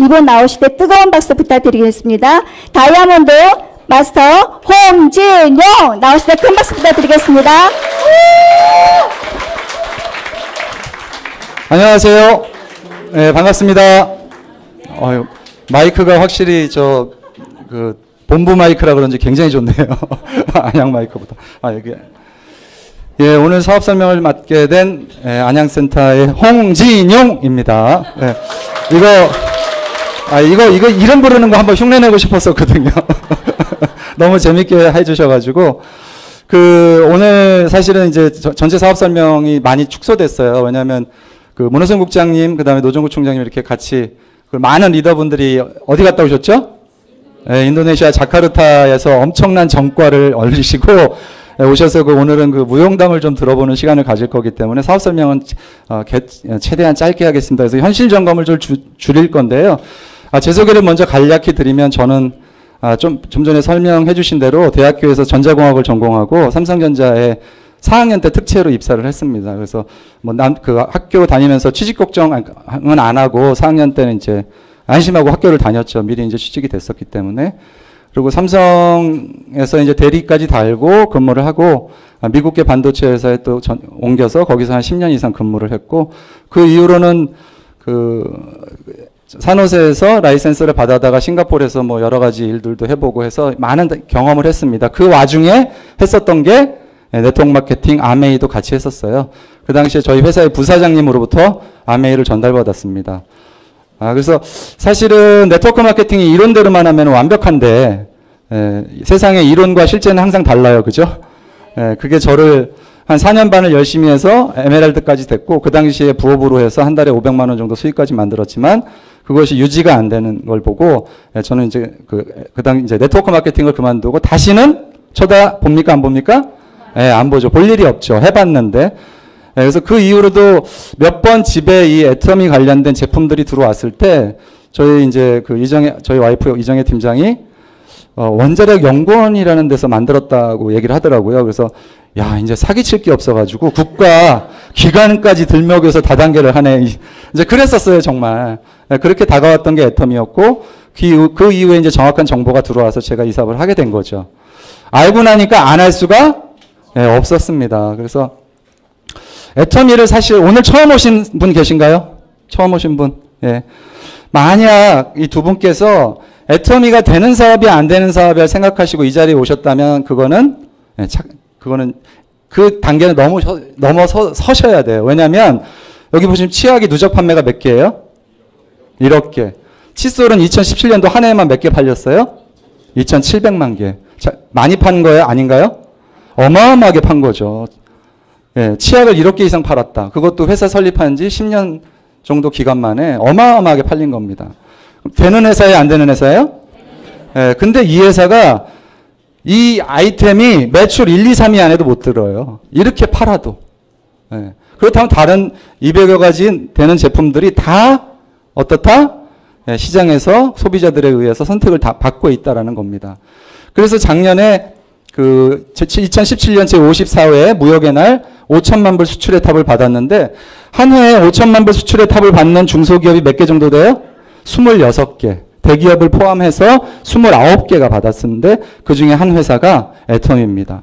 이분 나오실 때 뜨거운 박수 부탁드리겠습니다. 다이아몬드 마스터 홍진용 나오실 때 큰 박수 부탁드리겠습니다. 안녕하세요. 네, 반갑습니다. 마이크가 확실히 본부 마이크라 그런지 굉장히 좋네요. 안양 마이크보다. 여기. 예, 오늘 사업 설명을 맡게 된 안양센터의 홍진용입니다. 예, 이거 이름 부르는 거 한번 흉내내고 싶었었거든요. 너무 재밌게 해주셔가지고. 오늘 사실은 이제 전체 사업 설명이 많이 축소됐어요. 왜냐면 문호성 국장님, 그 다음에 노정구 총장님 이렇게 같이 많은 리더분들이 어디 갔다 오셨죠? 인도네시아 자카르타에서 엄청난 정과를 얻으시고 오셔서 오늘은 무용담을 좀 들어보는 시간을 가질 거기 때문에 사업 설명은 최대한 짧게 하겠습니다. 그래서 현실 점검을 좀 줄일 건데요. 제 소개를 먼저 간략히 드리면 저는 좀 전에 설명해 주신 대로 대학교에서 전자공학을 전공하고 삼성전자에 4학년 때 특채로 입사를 했습니다. 그래서 학교 다니면서 취직 걱정은 안 하고 4학년 때는 이제 안심하고 학교를 다녔죠. 미리 이제 취직이 됐었기 때문에. 그리고 삼성에서 이제 대리까지 달고 근무를 하고 미국계 반도체 회사에 또 옮겨서 거기서 한 10년 이상 근무를 했고 그 이후로는 산호세에서 라이센스를 받아다가 싱가포르에서 뭐 여러 가지 일들도 해보고 해서 많은 경험을 했습니다. 그 와중에 했었던 게 네트워크 마케팅 아메이도 같이 했었어요. 그 당시에 저희 회사의 부사장님으로부터 아메이를 전달받았습니다. 그래서 사실은 네트워크 마케팅이 이론대로만 하면 완벽한데 세상의 이론과 실제는 항상 달라요. 그죠? 그게 저를 한 4년 반을 열심히 해서 에메랄드까지 됐고 그 당시에 부업으로 해서 한 달에 500만 원 정도 수익까지 만들었지만 그것이 유지가 안 되는 걸 보고 저는 이제 이제 네트워크 마케팅을 그만두고 다시는 쳐다봅니까? 안 봅니까? 안 보죠. 볼 일이 없죠. 해봤는데. 그래서 그 이후로도 몇 번 집에 이 애터미 관련된 제품들이 들어왔을 때 저희 이제 저희 와이프 이정혜 팀장이 원자력 연구원이라는 데서 만들었다고 얘기를 하더라고요. 그래서 야, 이제 사기칠 게 없어가지고 국가 기관까지 들먹여서 다단계를 하네. 이제 그랬었어요, 정말. 그렇게 다가왔던 게 애터미였고 그 이후에 이제 정확한 정보가 들어와서 제가 이 사업을 하게 된 거죠. 알고 나니까 안 할 수가 없었습니다. 그래서 애터미를 사실 오늘 처음 오신 분 계신가요? 처음 오신 분? 예. 만약 이 두 분께서 애터미가 되는 사업이 안 되는 사업을 생각하시고 이 자리에 오셨다면 그거는 그 단계는 넘어서셔야 돼요. 왜냐하면 여기 보시면 치약이 누적 판매가 몇 개예요? 1억 개. 칫솔은 2017년도 한 해에만 몇 개 팔렸어요? 2,700만 개. 자, 많이 판 거예요? 아닌가요? 어마어마하게 판 거죠. 예, 치약을 1억 개 이상 팔았다. 그것도 회사 설립한 지 10년 정도 기간 만에 어마어마하게 팔린 겁니다. 되는 회사예요? 안 되는 회사예요? 예, 근데 이 회사가 이 아이템이 매출 1, 2, 3위 안에도 못 들어요. 이렇게 팔아도. 예, 그렇다면 다른 200여 가지 되는 제품들이 다 어떻다? 예, 시장에서 소비자들에 의해서 선택을 다 받고 있다라는 겁니다. 그래서 작년에 2017년 제54회 무역의 날 5천만 불 수출의 탑을 받았는데 한 해에 5천만 불 수출의 탑을 받는 중소기업이 몇 개 정도 돼요? 26개. 대기업을 포함해서 29개가 받았었는데 그 중에 한 회사가 애터미입니다.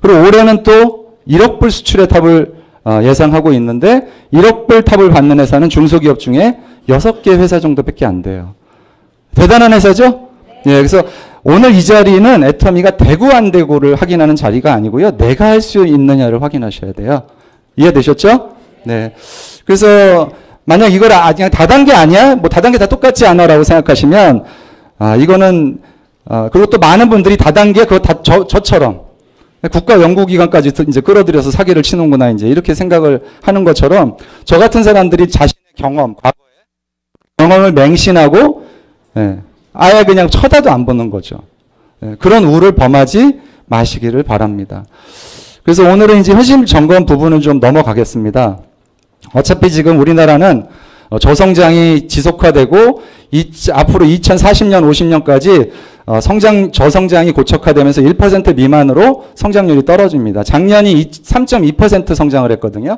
그리고 올해는 또 1억 불 수출의 탑을 예상하고 있는데 1억 불 탑을 받는 회사는 중소기업 중에 6개 회사 정도밖에 안 돼요. 대단한 회사죠? 예, 그래서 오늘 이 자리는 애터미가 되고 안 되고를 확인하는 자리가 아니고요. 내가 할 수 있느냐를 확인하셔야 돼요. 이해되셨죠? 네. 그래서 만약 이걸 그냥 다단계 아니야? 뭐 다단계 다 똑같지 않아? 라고 생각하시면 이거는 그리고 또 많은 분들이 다단계 그거 다 저처럼 국가 연구기관까지 이제 끌어들여서 사기를 치는구나 이제 이렇게 생각을 하는 것처럼 저 같은 사람들이 자신의 경험, 과거의 경험을 맹신하고 아예 그냥 쳐다도 안 보는 거죠. 그런 우를 범하지 마시기를 바랍니다. 그래서 오늘은 이제 현실 점검 부분은 좀 넘어가겠습니다. 어차피 지금 우리나라는 저성장이 지속화되고 앞으로 2040년, 50년까지 저성장이 고착화되면서 1% 미만으로 성장률이 떨어집니다. 작년이 3.2% 성장을 했거든요.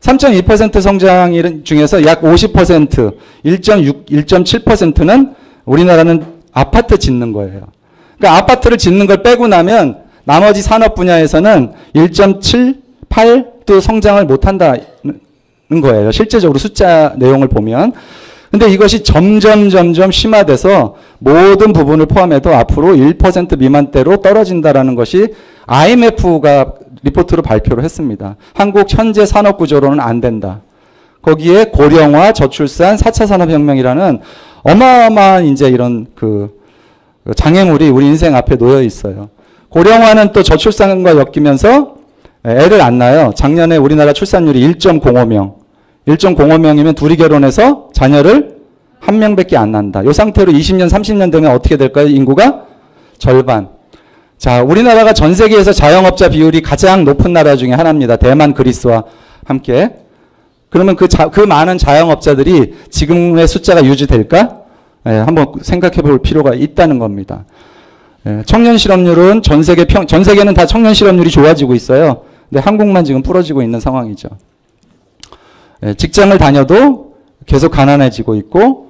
3.2% 성장 중에서 약 50%, 1.6, 1.7%는 우리나라는 아파트 짓는 거예요. 그러니까 아파트를 짓는 걸 빼고 나면 나머지 산업 분야에서는 1.78도 성장을 못한다는 거예요. 실제적으로 숫자 내용을 보면. 근데 이것이 점점 심화돼서 모든 부분을 포함해도 앞으로 1% 미만대로 떨어진다라는 것이 IMF가 리포트로 발표를 했습니다. 한국 현재 산업 구조로는 안 된다. 거기에 고령화, 저출산, 4차 산업혁명이라는 어마어마한 이제 이런 그 장애물이 우리 인생 앞에 놓여 있어요. 고령화는 또 저출산과 엮이면서 애를 안 낳아요. 작년에 우리나라 출산율이 1.05명. 1.05명이면 둘이 결혼해서 자녀를 한 명밖에 안 낳는다. 이 상태로 20년, 30년 되면 어떻게 될까요? 인구가 절반. 자, 우리나라가 전 세계에서 자영업자 비율이 가장 높은 나라 중에 하나입니다. 대만, 그리스와 함께. 그러면 그 많은 자영업자들이 지금의 숫자가 유지될까? 한번 생각해 볼 필요가 있다는 겁니다. 청년 실업률은 전 세계는 다 청년 실업률이 좋아지고 있어요. 근데 한국만 지금 부러지고 있는 상황이죠. 직장을 다녀도 계속 가난해지고 있고,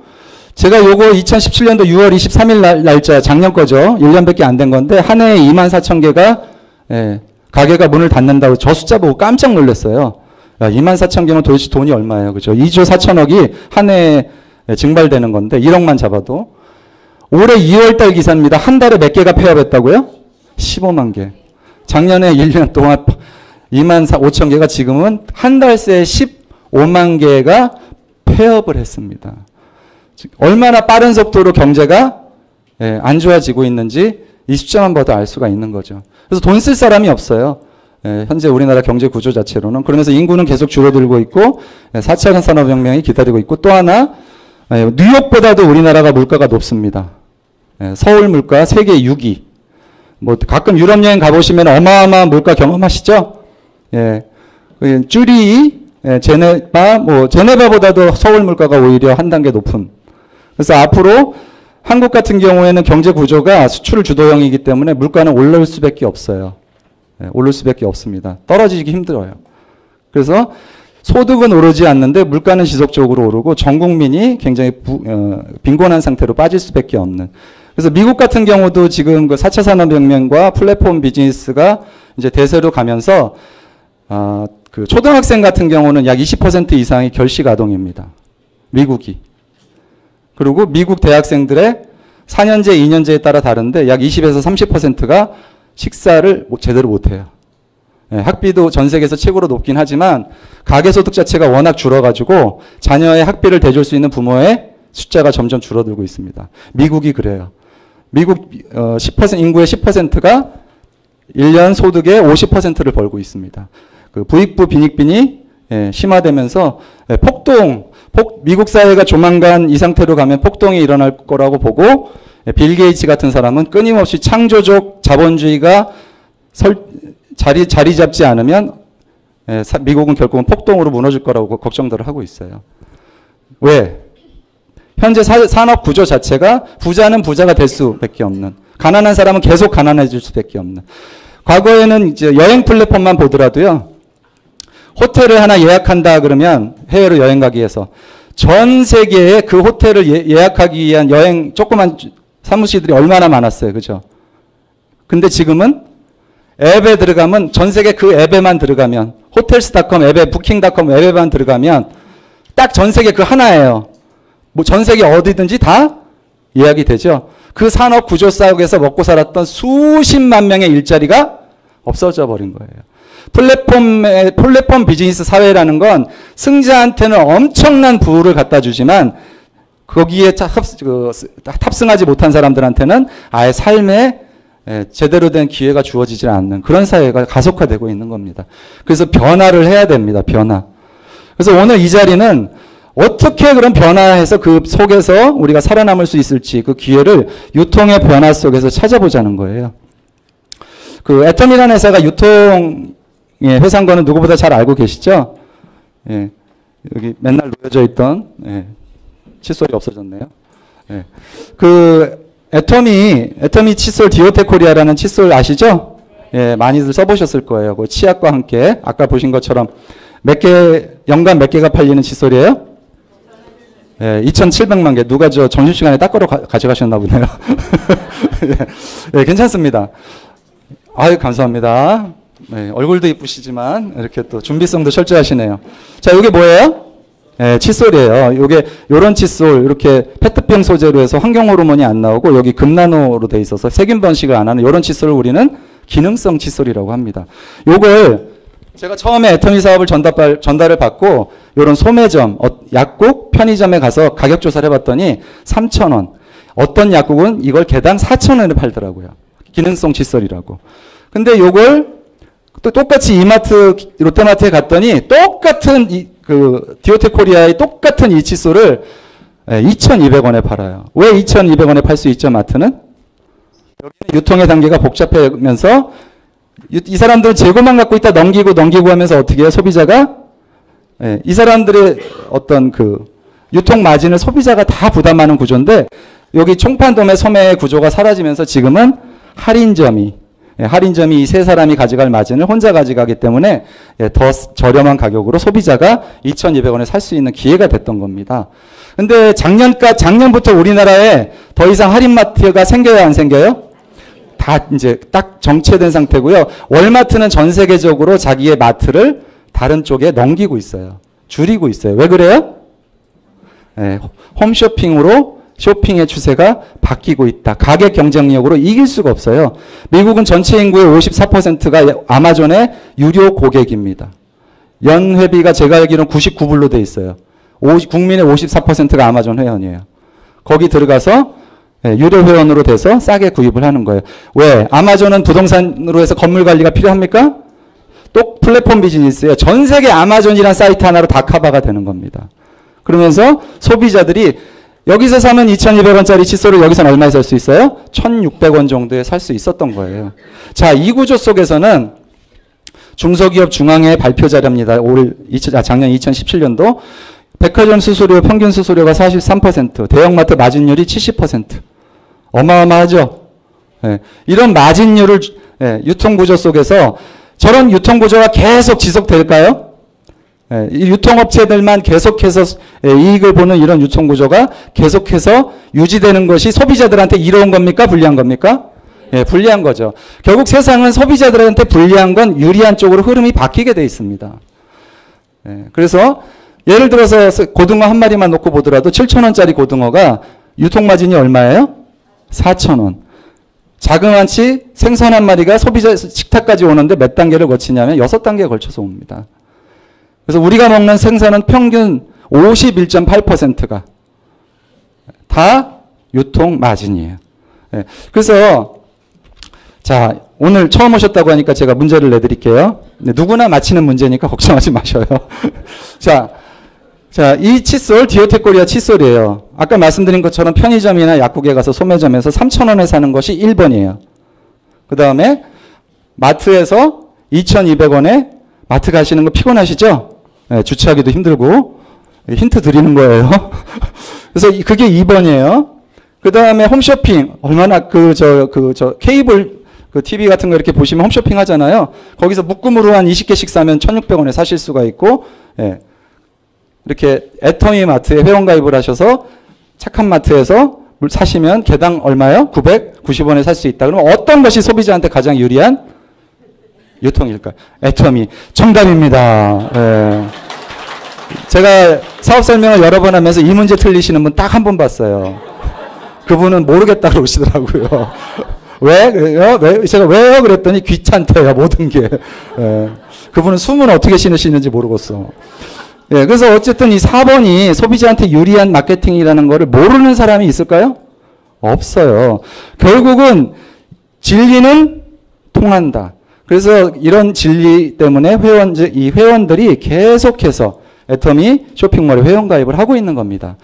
제가 요거 2017년도 6월 23일 날짜 작년 거죠. 1년밖에 안 된 건데 한 해에 24,000개가 가게가 문을 닫는다고 저 숫자 보고 깜짝 놀랐어요. 24,000개면 도대체 돈이 얼마예요? 그죠? 2조 4천억이 한 해에 증발되는 건데 1억만 잡아도 올해 2월달 기사입니다. 한 달에 몇 개가 폐업했다고요? 15만 개. 작년에 1년 동안 2만 5천 개가 지금은 한 달 새에 15만 개가 폐업을 했습니다. 얼마나 빠른 속도로 경제가 안 좋아지고 있는지 이 숫자만 봐도 알 수가 있는 거죠. 그래서 돈 쓸 사람이 없어요. 현재 우리나라 경제 구조 자체로는. 그러면서 인구는 계속 줄어들고 있고 4차 산업혁명이 기다리고 있고, 또 하나 뉴욕보다도 우리나라가 물가가 높습니다. 서울 물가 세계 6위. 뭐 가끔 유럽 여행 가보시면 어마어마한 물가 경험하시죠? 쭈리, 제네바보다도 서울 물가가 오히려 한 단계 높은. 그래서 앞으로 한국 같은 경우에는 경제 구조가 수출 주도형이기 때문에 물가는 올라올 수밖에 없어요. 오를 수밖에 없습니다. 떨어지기 힘들어요. 그래서 소득은 오르지 않는데 물가는 지속적으로 오르고 전 국민이 굉장히 빈곤한 상태로 빠질 수밖에 없는. 그래서 미국 같은 경우도 지금 그 4차 산업혁명과 플랫폼 비즈니스가 이제 대세로 가면서 그 초등학생 같은 경우는 약 20% 이상이 결식 아동입니다. 미국이. 그리고 미국 대학생들의 4년제, 2년제에 따라 다른데 약 20에서 30%가 식사를 제대로 못해요. 학비도 전 세계에서 최고로 높긴 하지만 가계소득 자체가 워낙 줄어가지고 자녀의 학비를 대줄 수 있는 부모의 숫자가 점점 줄어들고 있습니다. 미국이 그래요. 미국 10% 인구의 10%가 1년 소득의 50%를 벌고 있습니다. 그 부익부 빈익빈이 심화되면서 미국 사회가 조만간 이 상태로 가면 폭동이 일어날 거라고 보고, 빌 게이츠 같은 사람은 끊임없이 창조적 자본주의가 자리 잡지 않으면 미국은 결국은 폭동으로 무너질 거라고 걱정들을 하고 있어요. 왜? 현재 산업 구조 자체가 부자는 부자가 될 수밖에 없는, 가난한 사람은 계속 가난해질 수밖에 없는. 과거에는 이제 여행 플랫폼만 보더라도요, 호텔을 하나 예약한다 그러면 해외로 여행 가기 위해서 전 세계에 그 호텔을 예약하기 위한 여행 조그만 사무실들이 얼마나 많았어요. 그죠? 근데 지금은 앱에 들어가면, 전 세계 그 앱에만 들어가면, 호텔스닷컴 앱에, 부킹닷컴 앱에만 들어가면 딱 전 세계 그 하나예요. 뭐 전 세계 어디든지 다 예약이 되죠. 그 산업 구조 속에서 먹고 살았던 수십만 명의 일자리가 없어져 버린 거예요. 플랫폼 비즈니스 사회라는 건 승자한테는 엄청난 부를 갖다 주지만 거기에 탑승하지 못한 사람들한테는 아예 삶에 제대로 된 기회가 주어지지 않는 그런 사회가 가속화되고 있는 겁니다. 그래서 변화를 해야 됩니다. 변화. 그래서 오늘 이 자리는 어떻게 그런 변화해서 그 속에서 우리가 살아남을 수 있을지 그 기회를 유통의 변화 속에서 찾아보자는 거예요. 그 애텀이라는 회사가 유통의 회사인 거는 누구보다 잘 알고 계시죠? 예, 여기 맨날 놓여져 있던 칫솔이 없어졌네요. 예. 그 애터미 칫솔 디오테 코리아라는 칫솔 아시죠? 예, 많이들 써보셨을 거예요. 그 치약과 함께 아까 보신 것처럼 연간 몇 개가 팔리는 칫솔이에요? 예, 2,700만 개. 누가 저 점심시간에 닦으러 가져가셨나 보네요. 예, 괜찮습니다. 아유, 감사합니다. 네, 얼굴도 이쁘시지만 이렇게 또 준비성도 철저하시네요. 자, 이게 뭐예요? 예, 칫솔이에요. 요게 요런 칫솔 이렇게 페트병 소재로 해서 환경 호르몬이 안 나오고 여기 금나노로 돼 있어서 세균 번식을 안 하는 요런 칫솔을 우리는 기능성 칫솔이라고 합니다. 요걸 제가 처음에 애터미 사업을 전달을 받고 요런 소매점, 약국, 편의점에 가서 가격 조사를 해봤더니 3,000원. 어떤 약국은 이걸 개당 4,000원에 팔더라고요. 기능성 칫솔이라고. 근데 요걸 또 똑같이 이마트, 롯데마트에 갔더니 똑같은 디오텍 코리아의 똑같은 이 칫솔을 2,200원에 팔아요. 왜 2,200원에 팔 수 있죠, 마트는? 여기는 유통의 단계가 복잡하면서 이 사람들은 재고만 갖고 있다 넘기고 하면서 어떻게 해요, 소비자가? 이 사람들의 어떤 유통 마진을 소비자가 다 부담하는 구조인데 여기 총판도매 소매 구조가 사라지면서 지금은 할인점이 이 세 사람이 가져갈 마진을 혼자 가져가기 때문에 더 저렴한 가격으로 소비자가 2,200원에 살 수 있는 기회가 됐던 겁니다. 근데 작년부터 우리나라에 더 이상 할인마트가 생겨야 안 생겨요? 다 이제 딱 정체된 상태고요. 월마트는 전 세계적으로 자기의 마트를 다른 쪽에 넘기고 있어요. 줄이고 있어요. 왜 그래요? 홈쇼핑으로 쇼핑의 추세가 바뀌고 있다. 가격 경쟁력으로 이길 수가 없어요. 미국은 전체 인구의 54%가 아마존의 유료 고객입니다. 연회비가 제가 알기로는 99불로 돼 있어요. 국민의 54%가 아마존 회원이에요. 거기 들어가서 유료 회원으로 돼서 싸게 구입을 하는 거예요. 왜? 아마존은 부동산으로 해서 건물 관리가 필요합니까? 또 플랫폼 비즈니스예요. 전 세계 아마존이란 사이트 하나로 다 커버가 되는 겁니다. 그러면서 소비자들이 여기서 사면 2,200원짜리 칫솔을 여기서는 얼마에 살 수 있어요? 1,600원 정도에 살 수 있었던 거예요. 자, 이 구조 속에서는 중소기업 중앙회 발표 자료입니다. 작년 2017년도 백화점 수수료 평균 수수료가 43%, 대형마트 마진율이 70%. 어마어마하죠? 이런 마진율을 유통구조 속에서 저런 유통구조가 계속 지속될까요? 이 유통업체들만 계속해서 이익을 보는 이런 유통구조가 계속해서 유지되는 것이 소비자들한테 이로운 겁니까? 불리한 겁니까? 불리한 거죠. 결국 세상은 소비자들한테 불리한 건 유리한 쪽으로 흐름이 바뀌게 돼 있습니다. 그래서 예를 들어서 고등어 한 마리만 놓고 보더라도 7,000원짜리 고등어가 유통마진이 얼마예요? 4,000원. 자그마치 생선 한 마리가 소비자 식탁까지 오는데 몇 단계를 거치냐면 6단계에 걸쳐서 옵니다. 그래서 우리가 먹는 생선은 평균 51.8%가 다 유통 마진이에요. 그래서 자, 오늘 처음 오셨다고 하니까 제가 문제를 내드릴게요. 누구나 맞히는 문제니까 걱정하지 마셔요. 자, 이 칫솔 디오텍 코리아 칫솔이에요. 아까 말씀드린 것처럼 편의점이나 약국에 가서 소매점에서 3,000원에 사는 것이 1번이에요. 그 다음에 마트에서 2,200원에 마트 가시는 거 피곤하시죠? 주차하기도 힘들고 힌트 드리는 거예요. 그래서 그게 2번이에요. 그 다음에 홈쇼핑 얼마나 케이블 TV 같은 거 이렇게 보시면 홈쇼핑 하잖아요. 거기서 묶음으로 한 20개씩 사면 1,600원에 사실 수가 있고 이렇게 애터미 마트에 회원가입을 하셔서 착한 마트에서 사시면 개당 얼마요? 990원에 살 수 있다. 그러면 어떤 것이 소비자한테 가장 유리한 유통일까요? 애터미. 정답입니다. 제가 사업 설명을 여러 번 하면서 이 문제 틀리시는 분 딱 한 번 봤어요. 그분은 모르겠다 그러시더라고요. 왜? 제가 왜요? 그랬더니 귀찮대요, 모든 게. 그분은 숨은 어떻게 쉬시는지 모르겠어. 그래서 어쨌든 이 4번이 소비자한테 유리한 마케팅이라는 거를 모르는 사람이 있을까요? 없어요. 결국은 진리는 통한다. 그래서 이런 진리 때문에 이 회원들이 계속해서 애터미 쇼핑몰에 회원가입을 하고 있는 겁니다.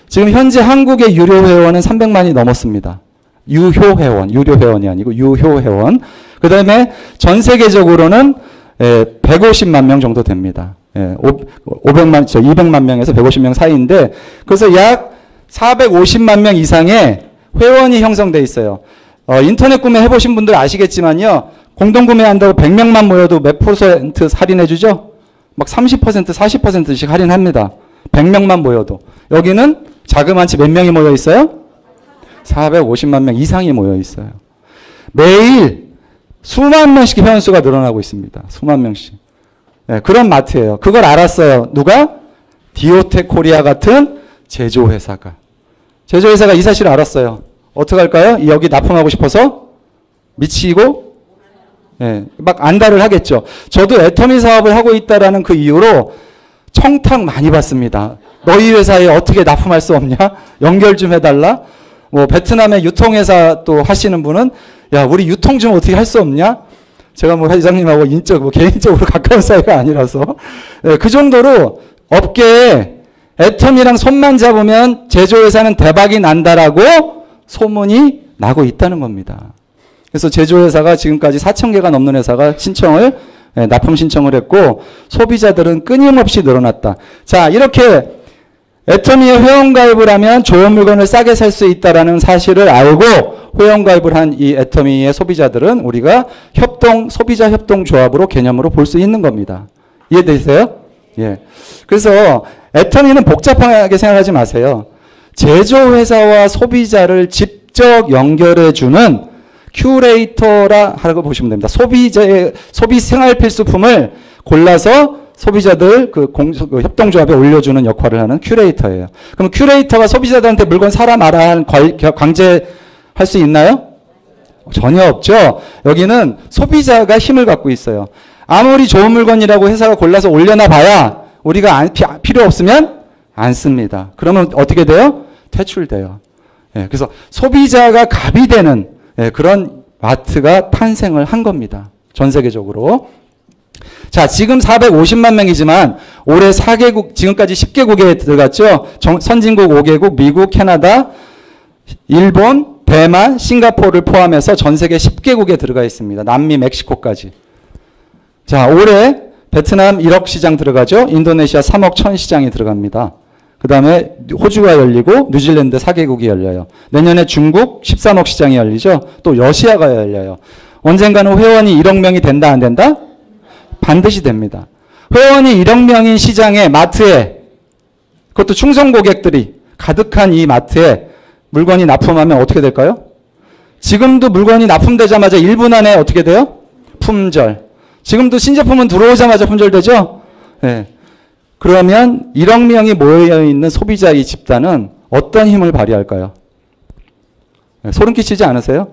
지금 현재 한국의 유료 회원은 300만이 넘었습니다. 유효 회원이 아니고 유효 회원. 그 다음에 전 세계적으로는 150만 명 정도 됩니다. 200만 명에서 150명 사이인데, 그래서 약 450만 명 이상의 회원이 형성돼 있어요. 인터넷 구매 해보신 분들 아시겠지만요, 공동구매한다고 100명만 모여도 몇 % 할인해주죠? 막 30%, 40%씩 할인합니다. 100명만 모여도. 여기는 자그마치 몇 명이 모여 있어요? 450만 명 이상이 모여 있어요. 매일 수만 명씩 회원수가 늘어나고 있습니다. 수만 명씩. 네, 그런 마트예요. 그걸 알았어요. 누가? 디오텍 코리아 같은 제조회사가. 제조회사가 이 사실을 알았어요. 어떻게 할까요? 여기 납품하고 싶어서 미치고 네, 막 안달을 하겠죠. 저도 애터미 사업을 하고 있다라는 그 이유로 청탁 많이 받습니다. 너희 회사에 어떻게 납품할 수 없냐? 연결 좀 해달라. 뭐 베트남의 유통회사 또 하시는 분은 야 우리 유통 좀 어떻게 할 수 없냐? 제가 뭐 회장님하고 개인적으로 가까운 사이가 아니라서 네, 그 정도로 업계에 애터미랑 손만 잡으면 제조회사는 대박이 난다라고 소문이 나고 있다는 겁니다. 그래서 제조회사가 지금까지 4,000개가 넘는 회사가 신청을 납품 신청을 했고 소비자들은 끊임없이 늘어났다. 자 이렇게 애터미에 회원가입을 하면 좋은 물건을 싸게 살 수 있다는 사실을 알고 회원가입을 한 이 애터미의 소비자들은 우리가 소비자 협동조합으로 개념으로 볼 수 있는 겁니다. 이해되세요? 예. 그래서 애터미는 복잡하게 생각하지 마세요. 제조회사와 소비자를 직접 연결해주는 큐레이터라 하라고 보시면 됩니다. 소비 생활 필수품을 골라서 소비자들 그 협동조합에 올려주는 역할을 하는 큐레이터예요. 그럼 큐레이터가 소비자들한테 물건 사라 마라 하는 강제할 수 있나요? 전혀 없죠. 여기는 소비자가 힘을 갖고 있어요. 아무리 좋은 물건이라고 회사가 골라서 올려놔 봐야 우리가 필요 없으면 안 씁니다. 그러면 어떻게 돼요? 퇴출돼요. 예, 그래서 소비자가 갑이 되는 그런 마트가 탄생을 한 겁니다. 전 세계적으로. 자, 지금 450만 명이지만 올해 4개국, 지금까지 10개국에 들어갔죠. 선진국 5개국, 미국, 캐나다, 일본, 대만, 싱가포르를 포함해서 전 세계 10개국에 들어가 있습니다. 남미, 멕시코까지. 자, 올해 베트남 1억 시장 들어가죠. 인도네시아 3억 1천 시장이 들어갑니다. 그 다음에 호주가 열리고 뉴질랜드 4개국이 열려요. 내년에 중국 13억 시장이 열리죠. 또 러시아가 열려요. 언젠가는 회원이 1억 명이 된다 안 된다? 반드시 됩니다. 회원이 1억 명인 시장에 마트에 그것도 충성 고객들이 가득한 이 마트에 물건이 납품하면 어떻게 될까요? 지금도 물건이 납품되자마자 1분 안에 어떻게 돼요? 품절. 지금도 신제품은 들어오자마자 품절되죠? 네. 그러면 1억 명이 모여있는 소비자 이 집단은 어떤 힘을 발휘할까요? 네, 소름 끼치지 않으세요?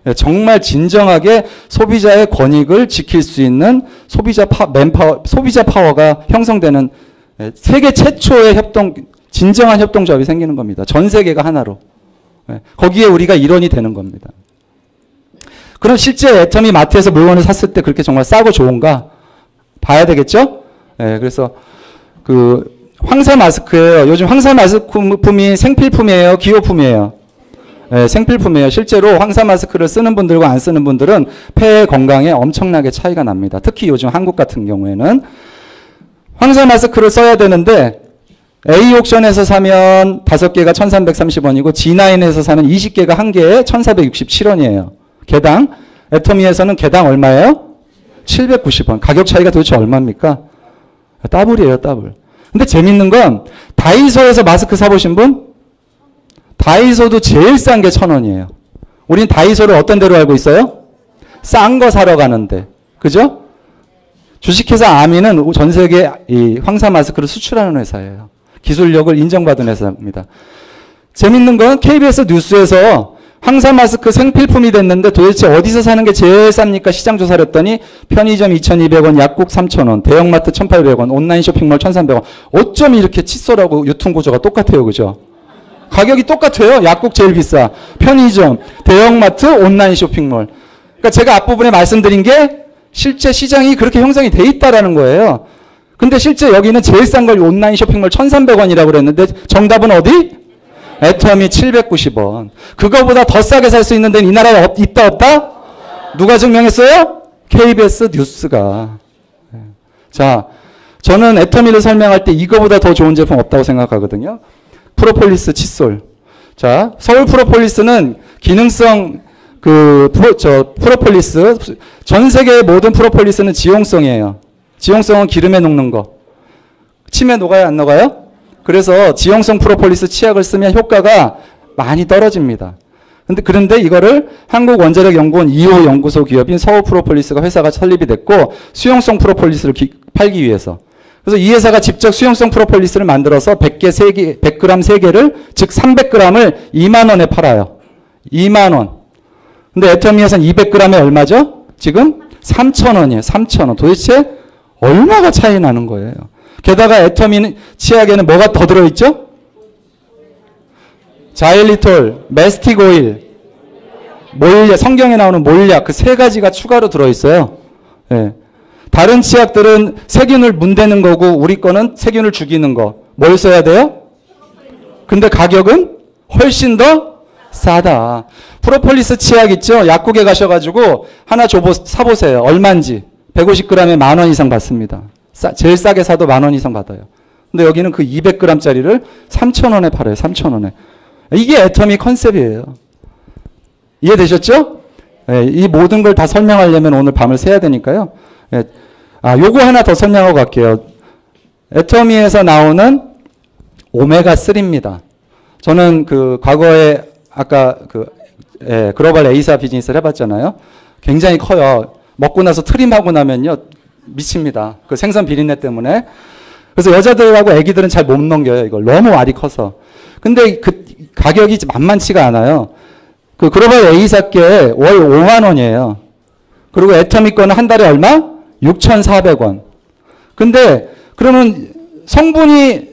네, 정말 진정하게 소비자의 권익을 지킬 수 있는 소비자 파워가 형성되는 세계 최초의 진정한 협동조합이 생기는 겁니다. 전 세계가 하나로. 네, 거기에 우리가 일원이 되는 겁니다. 그럼 실제 애터미 마트에서 물건을 샀을 때 그렇게 정말 싸고 좋은가? 봐야 되겠죠? 네, 그래서 황사 마스크예요. 요즘 황사 마스크품이 생필품이에요? 기호품이에요? 네, 생필품이에요. 실제로 황사 마스크를 쓰는 분들과 안 쓰는 분들은 폐 건강에 엄청나게 차이가 납니다. 특히 요즘 한국 같은 경우에는 황사 마스크를 써야 되는데 A옥션에서 사면 5개가 1,330원이고 G9에서 사면 20개가 한 개에 1,467원이에요. 개당. 애터미에서는 개당 얼마예요? 790원. 가격 차이가 도대체 얼마입니까? 더블이에요, 더블. 근데 재밌는 건 다이소에서 마스크 사보신 분? 다이소도 제일 싼 게 1,000원이에요. 우린 다이소를 어떤 데로 알고 있어요? 싼 거 사러 가는데. 그죠? 주식회사 아미는 전 세계 이 황사 마스크를 수출하는 회사예요. 기술력을 인정받은 회사입니다. 재밌는 건 KBS 뉴스에서 황사 마스크 생필품이 됐는데 도대체 어디서 사는 게 제일 쌉니까? 시장 조사를 했더니 편의점 2,200원, 약국 3,000원, 대형마트 1,800원, 온라인 쇼핑몰 1,300원. 어쩜 이렇게 칫솔하고 유통구조가 똑같아요. 그죠? 가격이 똑같아요. 약국 제일 비싸. 편의점, 대형마트, 온라인 쇼핑몰. 그러니까 제가 앞부분에 말씀드린 게 실제 시장이 그렇게 형성이 돼 있다라는 거예요. 근데 실제 여기는 제일 싼 걸 온라인 쇼핑몰 1,300원이라고 그랬는데 정답은 어디? 애터미 790원. 그거보다 더 싸게 살 수 있는 데는 이 나라에 있다 없다? 누가 증명했어요? KBS 뉴스가. 자, 저는 애터미를 설명할 때 이거보다 더 좋은 제품 없다고 생각하거든요. 프로폴리스 칫솔. 자, 서울 프로폴리스는 기능성 프로폴리스, 전 세계의 모든 프로폴리스는 지용성이에요. 지용성은 기름에 녹는 거. 침에 녹아요, 안 녹아요? 그래서 지용성 프로폴리스 치약을 쓰면 효과가 많이 떨어집니다. 그런데 이거를 한국원자력연구원 2호 연구소 기업인 서울프로폴리스가 회사가 설립이 됐고 수용성 프로폴리스를 팔기 위해서. 그래서 이 회사가 직접 수용성 프로폴리스를 만들어서 100g 3개를 즉 300g을 2만 원에 팔아요. 2만 원. 근데 애터미에서는 200g에 얼마죠? 지금 3,000원이에요. 3,000원. 도대체 얼마가 차이 나는 거예요. 게다가 애터미 치약에는 뭐가 더 들어있죠? 자일리톨, 메스틱 오일, 몰약, 성경에 나오는 몰약 그 세 가지가 추가로 들어있어요. 예. 다른 치약들은 세균을 문대는 거고 우리 거는 세균을 죽이는 거. 뭘 써야 돼요? 근데 가격은 훨씬 더 싸다. 프로폴리스 치약 있죠? 약국에 가셔가지고 하나 사보세요. 얼마인지. 150g에 10,000원 이상 받습니다. 제일 싸게 사도 10,000원 이상 받아요. 근데 여기는 그 200g짜리를 3,000원에 팔아요. 3,000원에. 이게 애터미 컨셉이에요. 이해되셨죠? 예, 이 모든 걸 다 설명하려면 오늘 밤을 새야 되니까요. 예, 요거 하나 더 설명하고 갈게요. 애터미에서 나오는 오메가3입니다. 저는 그 과거에 아까 글로벌 A사 비즈니스를 해봤잖아요. 굉장히 커요. 먹고 나서 트림하고 나면요. 미칩니다. 그 생선 비린내 때문에. 그래서 여자들하고 애기들은 잘 못 넘겨요. 이걸 너무 알이 커서. 근데 그 가격이 만만치가 않아요. 그 글로벌 A사께 월 5만 원이에요. 그리고 애터미 거는 한 달에 얼마? 6,400원. 근데 그러면 성분이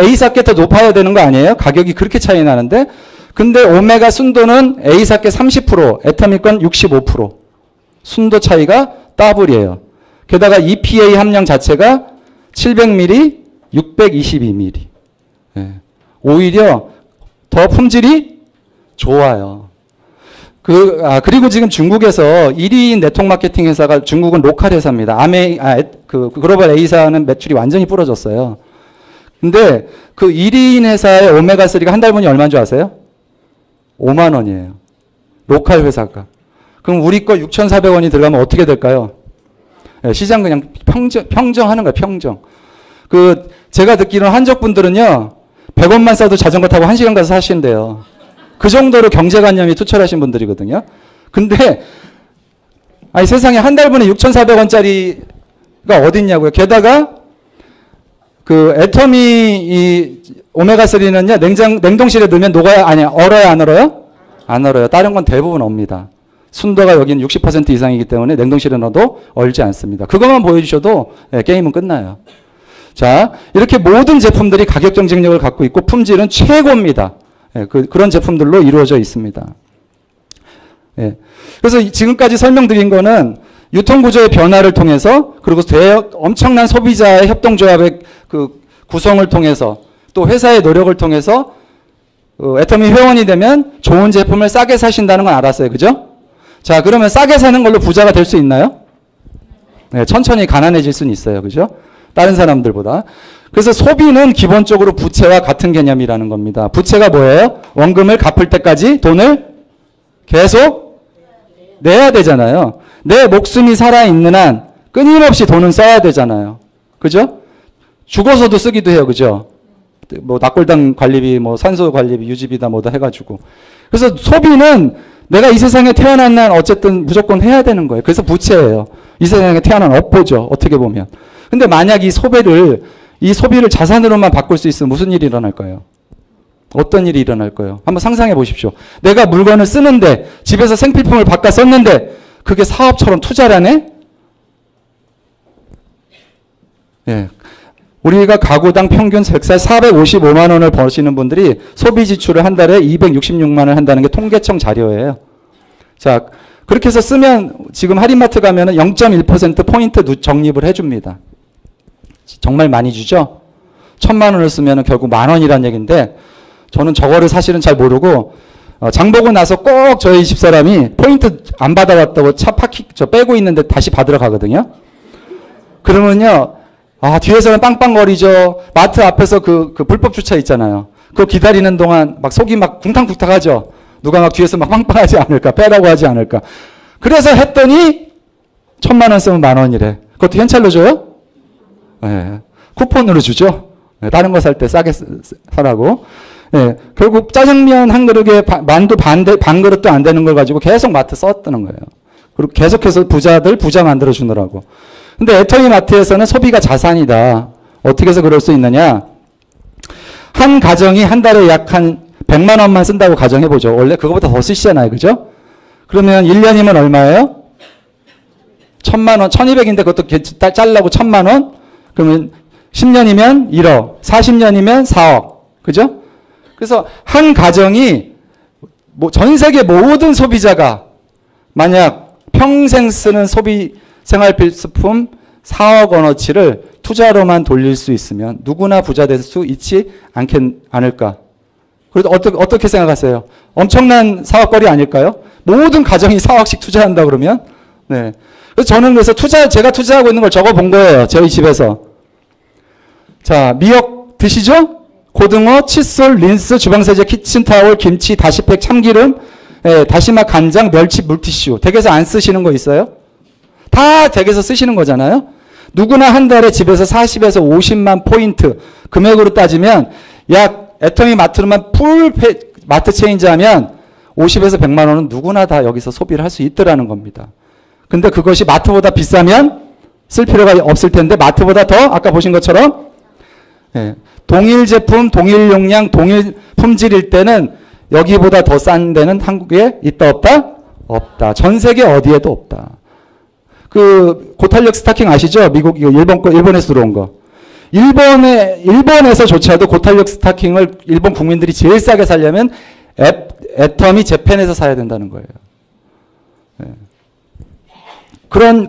A사께 더 높아야 되는 거 아니에요? 가격이 그렇게 차이 나는데. 근데 오메가 순도는 A사께 30%, 애터미 건 65%. 순도 차이가 더블이에요. 게다가 EPA 함량 자체가 700ml, 622ml. 예. 오히려 더 품질이 좋아요. 그리고 지금 중국에서 1위인 네트워크 마케팅 회사가 중국은 로컬 회사입니다. 글로벌 A사는 매출이 완전히 부러졌어요. 근데 그 1위인 회사의 오메가3가 한 달분이 얼마인 줄 아세요? 5만 원이에요. 로컬 회사가. 그럼 우리 거 6,400원이 들어가면 어떻게 될까요? 네, 시장 그냥 평정하는 거예요. 평정. 제가 듣기로는 한적분들은요. 100원만 써도 자전거 타고 1시간 가서 사신대요. 그 정도로 경제관념이 투철하신 분들이거든요. 근데 세상에 한 달분에 6,400원짜리가 어딨냐고요. 게다가 애터미 이 오메가3는요. 냉동실에 넣으면 얼어야 안 얼어요? 안 얼어요. 다른 건 대부분 옵니다. 순도가 여기는 60% 이상이기 때문에 냉동실에 넣어도 얼지 않습니다. 그것만 보여주셔도 게임은 끝나요. 자, 이렇게 모든 제품들이 가격 경쟁력을 갖고 있고 품질은 최고입니다. 그런 제품들로 이루어져 있습니다. 그래서 지금까지 설명드린 거는 유통구조의 변화를 통해서 그리고 엄청난 소비자의 협동조합의 구성을 통해서 또 회사의 노력을 통해서 애터미 회원이 되면 좋은 제품을 싸게 사신다는 건 알았어요. 그죠? 자, 그러면 싸게 사는 걸로 부자가 될 수 있나요? 천천히 가난해질 수는 있어요. 그죠? 다른 사람들보다. 그래서 소비는 기본적으로 부채와 같은 개념이라는 겁니다. 부채가 뭐예요? 원금을 갚을 때까지 돈을 계속 내야 되잖아요. 내 목숨이 살아있는 한 끊임없이 돈은 써야 되잖아요. 그죠? 죽어서도 쓰기도 해요. 그죠? 낙골당 관리비, 산소 관리비, 유지비다 뭐다 해가지고. 그래서 소비는 내가 이 세상에 태어난 날 어쨌든 무조건 해야 되는 거예요. 그래서 부채예요. 이 세상에 태어난 업보죠. 어떻게 보면. 근데 만약 이 소비를 자산으로만 바꿀 수 있으면 무슨 일이 일어날까요? 어떤 일이 일어날까요? 한번 상상해 보십시오. 내가 물건을 쓰는데 집에서 생필품을 바꿔 썼는데 그게 사업처럼 투자를 하네? 예. 우리가 가구당 평균 100살 455만 원을 버시는 분들이 소비 지출을 한 달에 266만 원을 한다는 게 통계청 자료예요. 자, 그렇게 해서 쓰면 지금 할인마트 가면은 0.1% 포인트 적립을 해줍니다. 정말 많이 주죠? 1,000만 원을 쓰면 결국 10,000원이라는 얘기인데 저는 저거를 사실은 잘 모르고 장 보고 나서 꼭 저희 집사람이 포인트 안 받아왔다고 차 빼고 있는데 다시 받으러 가거든요. 그러면요. 뒤에서는 빵빵거리죠. 마트 앞에서 그 불법 주차 있잖아요. 그거 기다리는 동안 막 속이 막 쿵탕쿵탕 하죠. 누가 막 뒤에서 막 빵빵하지 않을까, 빼라고 하지 않을까. 그래서 했더니 1,000만 원 쓰면 10,000원이래. 그것도 현찰로 줘요? 예. 쿠폰으로 주죠. 예, 다른 거 살 때 싸게 사라고. 예, 결국 짜장면 한 그릇에 만두 반 그릇도 안 되는 걸 가지고 계속 마트 썼다는 거예요. 그리고 계속해서 부자들 부자 만들어 주느라고. 근데 애터미 마트에서는 소비가 자산이다. 어떻게 해서 그럴 수 있느냐? 한 가정이 한 달에 약 한 100만 원만 쓴다고 가정해보죠. 원래 그거보다 더 쓰시잖아요. 그죠? 그러면 1년이면 얼마예요? 1000만 원, 1200인데 그것도 잘라고 1000만 원? 그러면 10년이면 1억, 40년이면 4억. 그죠? 그래서 한 가정이 전 세계 모든 소비자가 만약 평생 쓰는 소비 생활 필수품 4억 원어치를 투자로만 돌릴 수 있으면 누구나 부자 될 수 있지 않을까? 그래도 어떻게 생각하세요? 엄청난 사업거리 아닐까요? 모든 가정이 4억씩 투자한다 그러면? 네. 그래서 저는 그래서 제가 투자하고 있는 걸 적어 본 거예요. 저희 집에서. 자, 미역 드시죠? 고등어, 칫솔, 린스, 주방세제, 키친타월, 김치, 다시팩, 참기름, 다시마, 간장, 멸치, 물티슈. 댁에서 안 쓰시는 거 있어요? 다 댁에서 쓰시는 거잖아요? 누구나 한 달에 집에서 40에서 50만 포인트 금액으로 따지면 약 애터미 마트로만 풀 마트 체인지 하면 50에서 100만 원은 누구나 다 여기서 소비를 할 수 있더라는 겁니다. 근데 그것이 마트보다 비싸면 쓸 필요가 없을 텐데 마트보다 더 아까 보신 것처럼 동일 제품, 동일 용량, 동일 품질일 때는 여기보다 더 싼 데는 한국에 있다 없다? 없다. 전 세계 어디에도 없다. 그 고탄력 스타킹 아시죠? 미국 일본에서 들어온 거. 일본에서조차도 고탄력 스타킹을 일본 국민들이 제일 싸게 사려면 애터미 재팬에서 사야 된다는 거예요.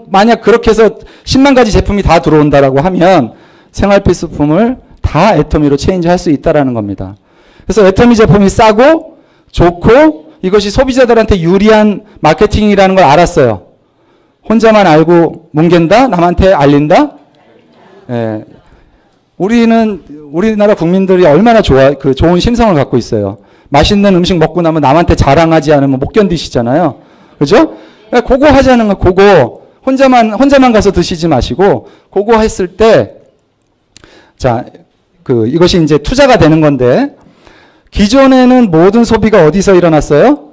만약 그렇게 해서 10만 가지 제품이 다 들어온다라고 하면 생활 필수품을 다 애터미로 체인지할 수 있다라는 겁니다. 그래서 애터미 제품이 싸고 좋고 이것이 소비자들한테 유리한 마케팅이라는 걸 알았어요. 혼자만 알고 뭉갠다? 남한테 알린다? 예. 우리나라 국민들이 얼마나 좋은 심성을 갖고 있어요. 맛있는 음식 먹고 나면 남한테 자랑하지 않으면 못 견디시잖아요. 그죠? 그거 하자는 거, 그거. 혼자만 가서 드시지 마시고, 그거 했을 때, 자, 이것이 이제 투자가 되는 건데, 기존에는 모든 소비가 어디서 일어났어요?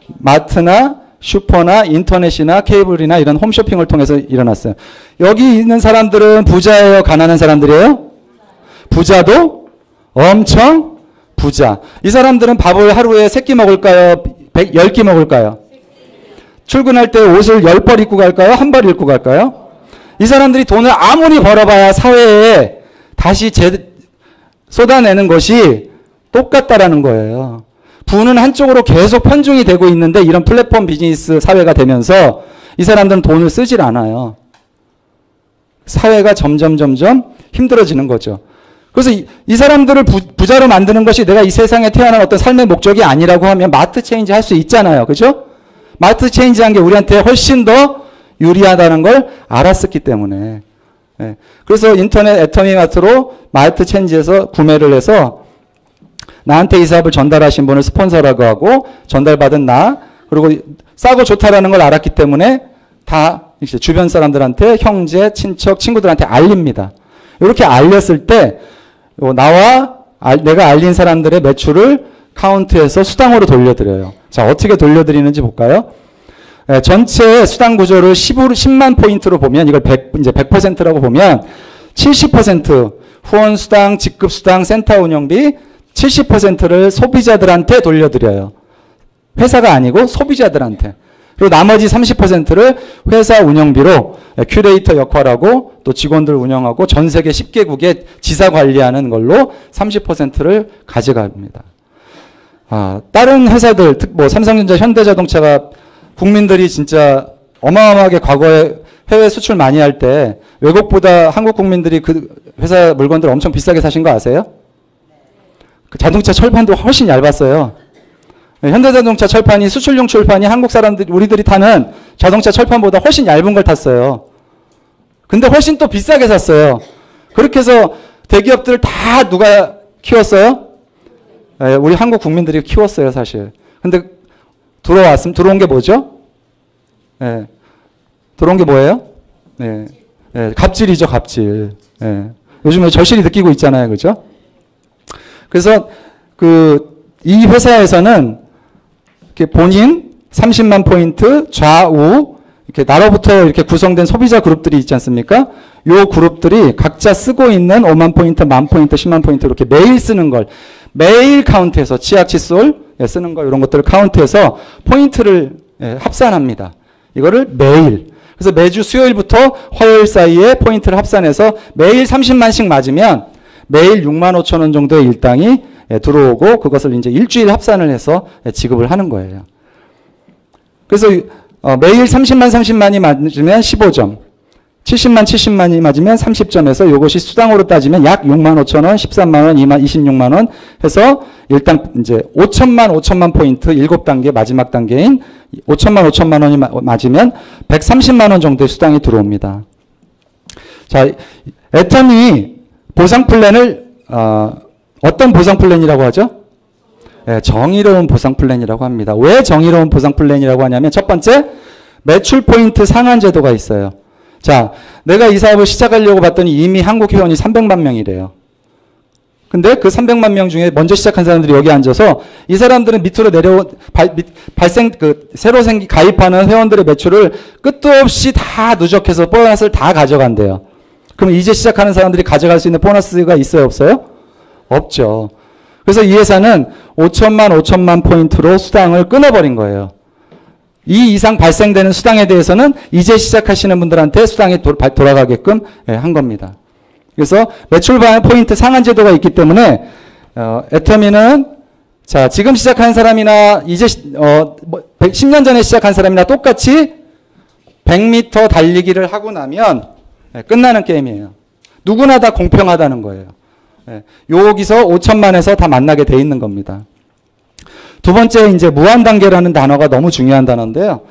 마트나 슈퍼나 인터넷이나 케이블이나 이런 홈쇼핑을 통해서 일어났어요. 여기 있는 사람들은 부자예요? 가난한 사람들이에요? 부자도 엄청 부자. 이 사람들은 밥을 하루에 3끼 먹을까요? 10끼 먹을까요? 출근할 때 옷을 10벌 입고 갈까요? 한 벌 입고 갈까요? 이 사람들이 돈을 아무리 벌어봐야 사회에 다시 쏟아내는 것이 똑같다라는 거예요. 부는 한쪽으로 계속 편중이 되고 있는데 이런 플랫폼 비즈니스 사회가 되면서 이 사람들은 돈을 쓰질 않아요. 사회가 점점 힘들어지는 거죠. 그래서 이 사람들을 부자로 만드는 것이 내가 이 세상에 태어난 어떤 삶의 목적이 아니라고 하면 마트 체인지 할 수 있잖아요. 그죠? 마트 체인지한 게 우리한테 훨씬 더 유리하다는 걸 알았었기 때문에. 네. 그래서 인터넷 애터미 마트로 마트 체인지에서 구매를 해서 나한테 이 사업을 전달하신 분을 스폰서라고 하고 전달받은 나 그리고 싸고 좋다라는 걸 알았기 때문에 다 이제 주변 사람들한테 형제, 친척, 친구들한테 알립니다. 이렇게 알렸을 때 내가 알린 사람들의 매출을 카운트해서 수당으로 돌려드려요. 자, 어떻게 돌려드리는지 볼까요? 전체 수당 구조를 10만 포인트로 보면 이걸 100%라고 보면 70% 후원 수당, 직급 수당, 센터 운영비 70%를 소비자들한테 돌려드려요. 회사가 아니고 소비자들한테. 그리고 나머지 30%를 회사 운영비로 큐레이터 역할하고 또 직원들 운영하고 전 세계 10개국에 지사 관리하는 걸로 30%를 가져갑니다. 다른 회사들, 삼성전자, 현대자동차가 국민들이 진짜 어마어마하게 과거에 해외 수출 많이 할 때 외국보다 한국 국민들이 그 회사 물건들 엄청 비싸게 사신 거 아세요? 그 자동차 철판도 훨씬 얇았어요. 현대자동차 철판이 수출용 철판이 한국 사람들 우리들이 타는 자동차 철판보다 훨씬 얇은 걸 탔어요. 근데 훨씬 또 비싸게 샀어요. 그렇게 해서 대기업들 다 누가 키웠어요? 우리 한국 국민들이 키웠어요, 사실. 근데 들어온 게 뭐죠? 들어온 게 뭐예요? 예, 갑질이죠, 갑질. 예. 요즘에 절실히 느끼고 있잖아요. 그죠? 그래서 이 회사에서는 이렇게 본인 30만 포인트 좌우 이렇게 나로부터 이렇게 구성된 소비자 그룹들이 있지 않습니까? 요 그룹들이 각자 쓰고 있는 5만 포인트, 10,000 포인트, 10만 포인트 이렇게 매일 쓰는 걸 매일 카운트해서 치약, 칫솔 쓰는 거 이런 것들을 카운트해서 포인트를 합산합니다. 이거를 매일. 그래서 매주 수요일부터 화요일 사이에 포인트를 합산해서 매일 30만씩 맞으면 매일 6만 5천 원 정도의 일당이 들어오고 그것을 이제 일주일 합산을 해서 지급을 하는 거예요. 그래서 매일 30만이 맞으면 15점, 70만이 맞으면 30점에서 이것이 수당으로 따지면 약 6만 5천 원, 13만 원, 26만 원 해서 일단 이제 5천만 포인트 7단계 마지막 단계인 5천만 원이 맞으면 130만 원 정도의 수당이 들어옵니다. 자, 애텀이 보상 플랜을 어떤 보상 플랜이라고 하죠? 네, 정의로운 보상 플랜이라고 합니다. 왜 정의로운 보상 플랜이라고 하냐면 첫 번째, 매출 포인트 상한 제도가 있어요. 자, 내가 이 사업을 시작하려고 봤더니 이미 한국 회원이 300만 명이래요. 근데 그 300만 명 중에 먼저 시작한 사람들이 여기 앉아서 이 사람들은 밑으로 내려온 새로 가입하는 회원들의 매출을 끝도 없이 다 누적해서 보너스를 다 가져간대요. 그럼 이제 시작하는 사람들이 가져갈 수 있는 보너스가 있어요, 없어요? 없죠. 그래서 이 회사는 5천만 포인트로 수당을 끊어버린 거예요. 이 이상 발생되는 수당에 대해서는 이제 시작하시는 분들한테 수당이 돌아가게끔 한 겁니다. 그래서 매출 포인트 상한 제도가 있기 때문에 애터미는 자, 지금 시작한 사람이나 이제 10년 전에 시작한 사람이나 똑같이 100m 달리기를 하고 나면 끝나는 게임이에요. 누구나 다 공평하다는 거예요. 여기서 5천만에서 다 만나게 돼 있는 겁니다. 두 번째, 이제 무한 단계라는 단어가 너무 중요한 단어인데요.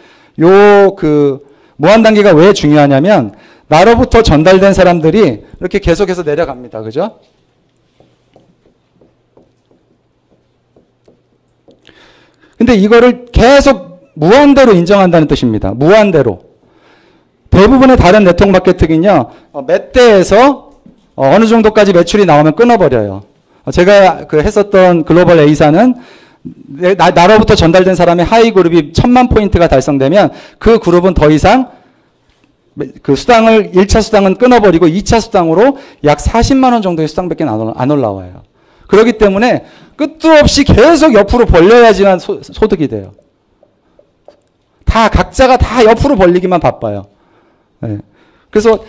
무한 단계가 왜 중요하냐면 나로부터 전달된 사람들이 이렇게 계속해서 내려갑니다. 그죠? 근데 이거를 계속 무한대로 인정한다는 뜻입니다. 무한대로. 대부분의 다른 네트워크 마케팅은요, 몇 대에서 어느 정도까지 매출이 나오면 끊어버려요. 제가 했었던 글로벌 A사는 나로부터 전달된 사람의 하이 그룹이 1000만 포인트가 달성되면 그 그룹은 더 이상 그 수당을 1차 수당은 끊어버리고 2차 수당으로 약 40만 원 정도의 수당밖에 안 올라와요. 그렇기 때문에 끝도 없이 계속 옆으로 벌려야지만 소득이 돼요. 각자가 다 옆으로 벌리기만 바빠요. 네. 그래서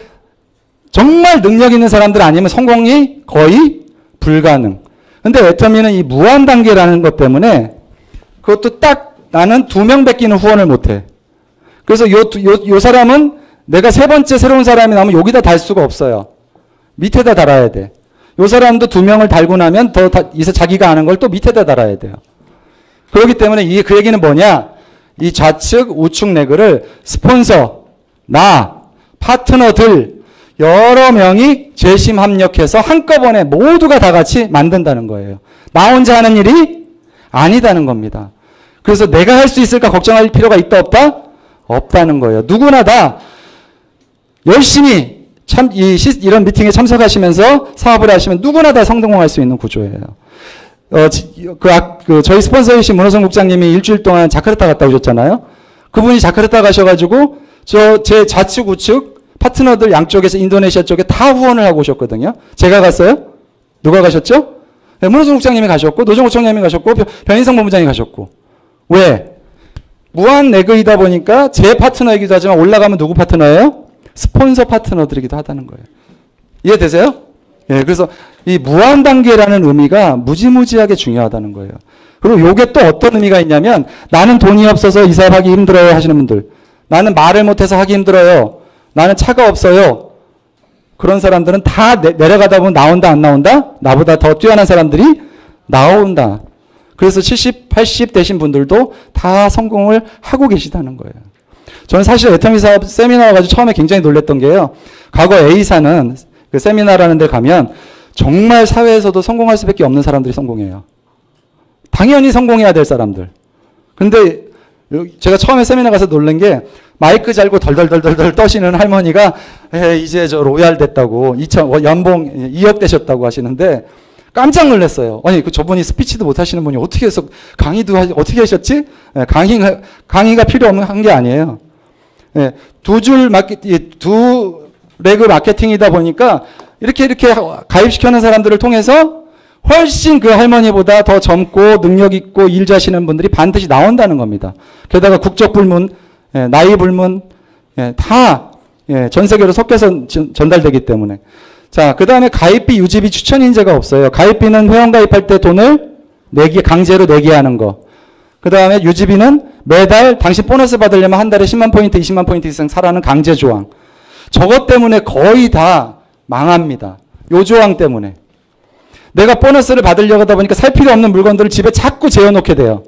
정말 능력 있는 사람들 아니면 성공이 거의 불가능. 근데 애터미는 이 무한 단계라는 것 때문에 그것도 딱 나는 2명 뺏기는 후원을 못해. 그래서 요 사람은 내가 세 번째 새로운 사람이 나오면 여기다 달 수가 없어요. 밑에다 달아야 돼. 요 사람도 2명을 달고 나면 이제 자기가 아는 걸 또 밑에다 달아야 돼요. 그렇기 때문에 그 얘기는 뭐냐? 이 좌측, 우측 레그를 스폰서, 파트너들, 여러 명이 재심 합력해서 한꺼번에 모두가 다 같이 만든다는 거예요. 나 혼자 하는 일이 아니다는 겁니다. 그래서 내가 할 수 있을까 걱정할 필요가 있다 없다? 없다는 거예요. 누구나 다 열심히 이런 미팅에 참석하시면서 사업을 하시면 누구나 다 성공할 수 있는 구조예요. 저희 스폰서이신 문호성 국장님이 일주일 동안 자카르타 갔다 오셨잖아요. 그분이 자카르타 가셔가지고 제 좌측 우측 파트너들 양쪽에서 인도네시아 쪽에 다 후원을 하고 오셨거든요. 제가 갔어요? 누가 가셨죠? 네, 문호성 국장님이 가셨고 노정호 총장님이 가셨고 변인성 본부장이 가셨고. 왜? 무한 레그이다 보니까 제 파트너이기도 하지만 올라가면 누구 파트너예요? 스폰서 파트너들이기도 하다는 거예요. 이해되세요? 예, 그래서 이 무한 단계라는 의미가 무지무지하게 중요하다는 거예요. 그리고 요게 또 어떤 의미가 있냐면 나는 돈이 없어서 이 사업 하기 힘들어요 하시는 분들, 나는 말을 못해서 하기 힘들어요, 나는 차가 없어요, 그런 사람들은 다 내려가다 보면 나온다 안 나온다? 나보다 더 뛰어난 사람들이 나온다. 그래서 70, 80 되신 분들도 다 성공을 하고 계시다는 거예요. 저는 사실 애터미 사업 세미나 와가지고 처음에 굉장히 놀랬던 게요. 과거 A사는 그 세미나라는 데 가면 정말 사회에서도 성공할 수밖에 없는 사람들이 성공해요. 당연히 성공해야 될 사람들. 근데 제가 처음에 세미나 가서 놀란 게 마이크 잘고 덜덜덜덜 떠시는 할머니가 이제 저 로얄 됐다고 연봉 2억 되셨다고 하시는데 깜짝 놀랐어요. 아니 저분이 스피치도 못 하시는 분이 어떻게 해서 강의도 어떻게 하셨지? 강의가 필요 없는 한 게 아니에요. 두 레그 마케팅이다 보니까 이렇게 가입시켜놓은 사람들을 통해서 훨씬 그 할머니보다 더 젊고 능력 있고 일 잘하시는 분들이 반드시 나온다는 겁니다. 게다가 국적 불문, 나이 불문 다 전 세계로 섞여서 전달되기 때문에. 자, 그 다음에 가입비, 유지비, 추천인재가 없어요. 가입비는 회원 가입할 때 돈을 강제로 내게 하는 거. 그 다음에 유지비는 매달 당신 보너스 받으려면 한 달에 10만 포인트, 20만 포인트 이상 사라는 강제 조항. 저것 때문에 거의 다 망합니다. 요 조항 때문에. 내가 보너스를 받으려고 하다 보니까 살 필요 없는 물건들을 집에 자꾸 재워놓게 돼요.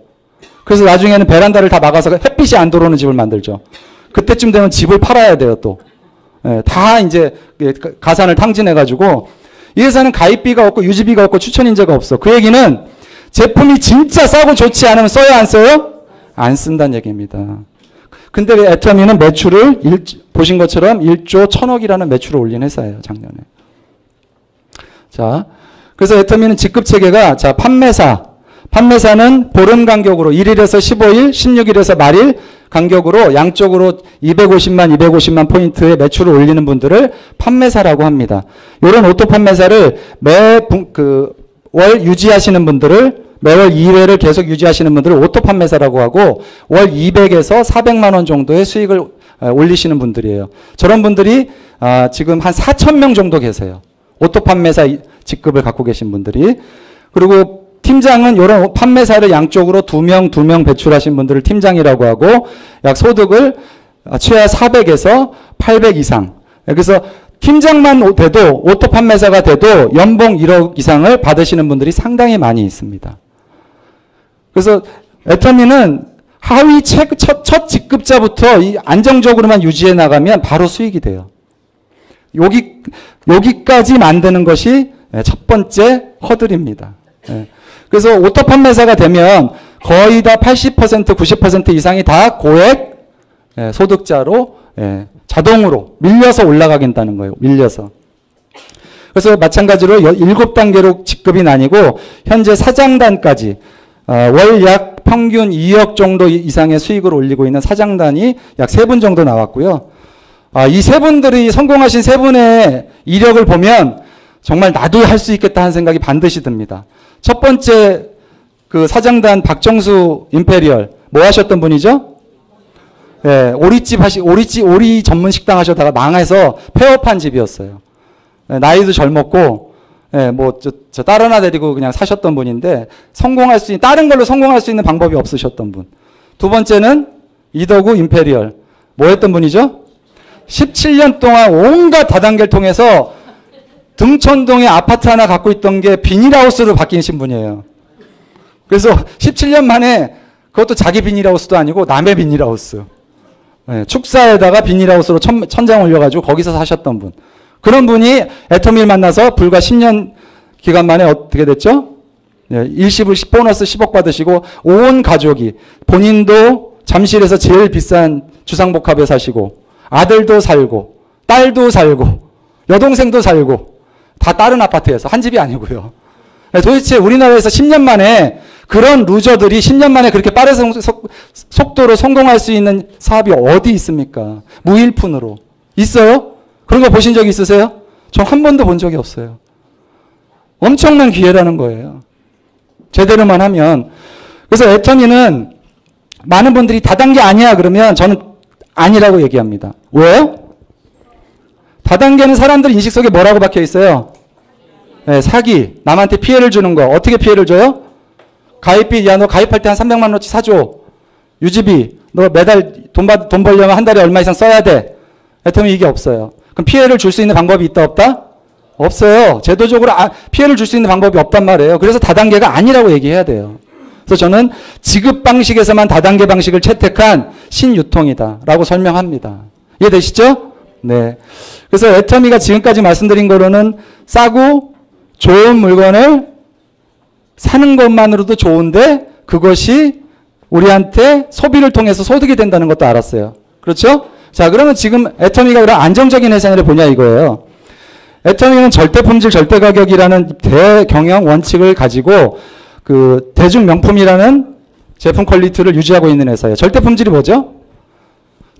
그래서 나중에는 베란다를 다 막아서 햇빛이 안 들어오는 집을 만들죠. 그때쯤 되면 집을 팔아야 돼요, 또. 다 이제 가산을 탕진해가지고 이 회사는 가입비가 없고 유지비가 없고 추천인재가 없어. 그 얘기는 제품이 진짜 싸고 좋지 않으면 써요, 안 써요? 안 쓴다는 얘기입니다. 근데 애터미는 매출을 보신 것처럼 1조 1000억이라는 매출을 올린 회사예요, 작년에. 자, 그래서 애터미는 직급 체계가 자, 판매사는 보름 간격으로 1일에서 15일, 16일에서 말일 간격으로 양쪽으로 250만 포인트의 매출을 올리는 분들을 판매사라고 합니다. 이런 오토 판매사를 월 유지하시는 분들을 매월 2회를 계속 유지하시는 분들을 오토 판매사라고 하고 월 200에서 400만 원 정도의 수익을 올리시는 분들이에요. 저런 분들이 지금 한 4,000명 정도 계세요. 오토 판매사 직급을 갖고 계신 분들이. 그리고 팀장은 이런 판매사를 양쪽으로 2명 배출하신 분들을 팀장이라고 하고 약 소득을 최하 400에서 800 이상. 그래서 팀장만 돼도 오토 판매사가 돼도 연봉 1억 이상을 받으시는 분들이 상당히 많이 있습니다. 그래서 애터미는 하위 첫 직급자부터 안정적으로만 유지해 나가면 바로 수익이 돼요. 여기까지 만드는 것이 첫 번째 허들입니다. 그래서 오토 판매사가 되면 거의 다 80%, 90% 이상이 다 고액 소득자로 자동으로 밀려서 올라가겠다는 거예요. 밀려서. 그래서 마찬가지로 7단계로 직급이 나뉘고 현재 사장단까지 월 약 평균 2억 정도 이상의 수익을 올리고 있는 사장단이 약 3분 정도 나왔고요. 이 세 분들이 성공하신 세 분의 이력을 보면 정말 나도 할 수 있겠다 하는 생각이 반드시 듭니다. 첫 번째 그 사장단 박정수 임페리얼 뭐 하셨던 분이죠? 오리 전문 식당 하셨다가 망해서 폐업한 집이었어요. 나이도 젊었고 저 딸 하나 데리고 그냥 사셨던 분인데 다른 걸로 성공할 수 있는 방법이 없으셨던 분. 두 번째는 이덕우 임페리얼 뭐 했던 분이죠? 17년 동안 온갖 다단계를 통해서 등촌동에 아파트 하나 갖고 있던 게 비닐하우스로 바뀌신 분이에요. 그래서 17년 만에 그것도 자기 비닐하우스도 아니고 남의 비닐하우스. 축사에다가 비닐하우스로 천장 올려가지고 거기서 사셨던 분. 그런 분이 애터미를 만나서 불과 10년 기간 만에 어떻게 됐죠? 일시불 보너스 10억 받으시고 온 가족이 본인도 잠실에서 제일 비싼 주상복합에 사시고 아들도 살고 딸도 살고 여동생도 살고 다 다른 아파트에서 한 집이 아니고요. 도대체 우리나라에서 10년 만에 그런 루저들이 10년 만에 그렇게 빠른 속도로 성공할 수 있는 사업이 어디 있습니까? 무일푼으로. 있어요? 그런 거 보신 적 있으세요? 전 한 번도 본 적이 없어요. 엄청난 기회라는 거예요. 제대로만 하면. 그래서 애터미는 많은 분들이 다단계 아니야 그러면 저는 아니라고 얘기합니다. 왜요? 다단계는 사람들 인식 속에 뭐라고 박혀 있어요? 사기. 남한테 피해를 주는 거. 어떻게 피해를 줘요? 가입비, 야, 너 가입할 때 한 300만 원어치 사줘. 유지비. 너 매달 돈 벌려면 한 달에 얼마 이상 써야 돼. 애터미 이게 없어요. 그럼 피해를 줄 수 있는 방법이 있다 없다? 없어요. 제도적으로 피해를 줄 수 있는 방법이 없단 말이에요. 그래서 다단계가 아니라고 얘기해야 돼요. 그래서 저는 지급 방식에서만 다단계 방식을 채택한 신유통이다라고 설명합니다. 이해되시죠? 네. 그래서 애터미가 지금까지 말씀드린 거로는 싸고 좋은 물건을 사는 것만으로도 좋은데 그것이 우리한테 소비를 통해서 소득이 된다는 것도 알았어요. 그렇죠? 자, 그러면 지금 애터미가 그런 안정적인 회사를 보냐 이거예요. 애터미는 절대품질 절대가격이라는 대경영 원칙을 가지고 그 대중명품이라는 제품 퀄리티를 유지하고 있는 회사예요. 절대품질이 뭐죠?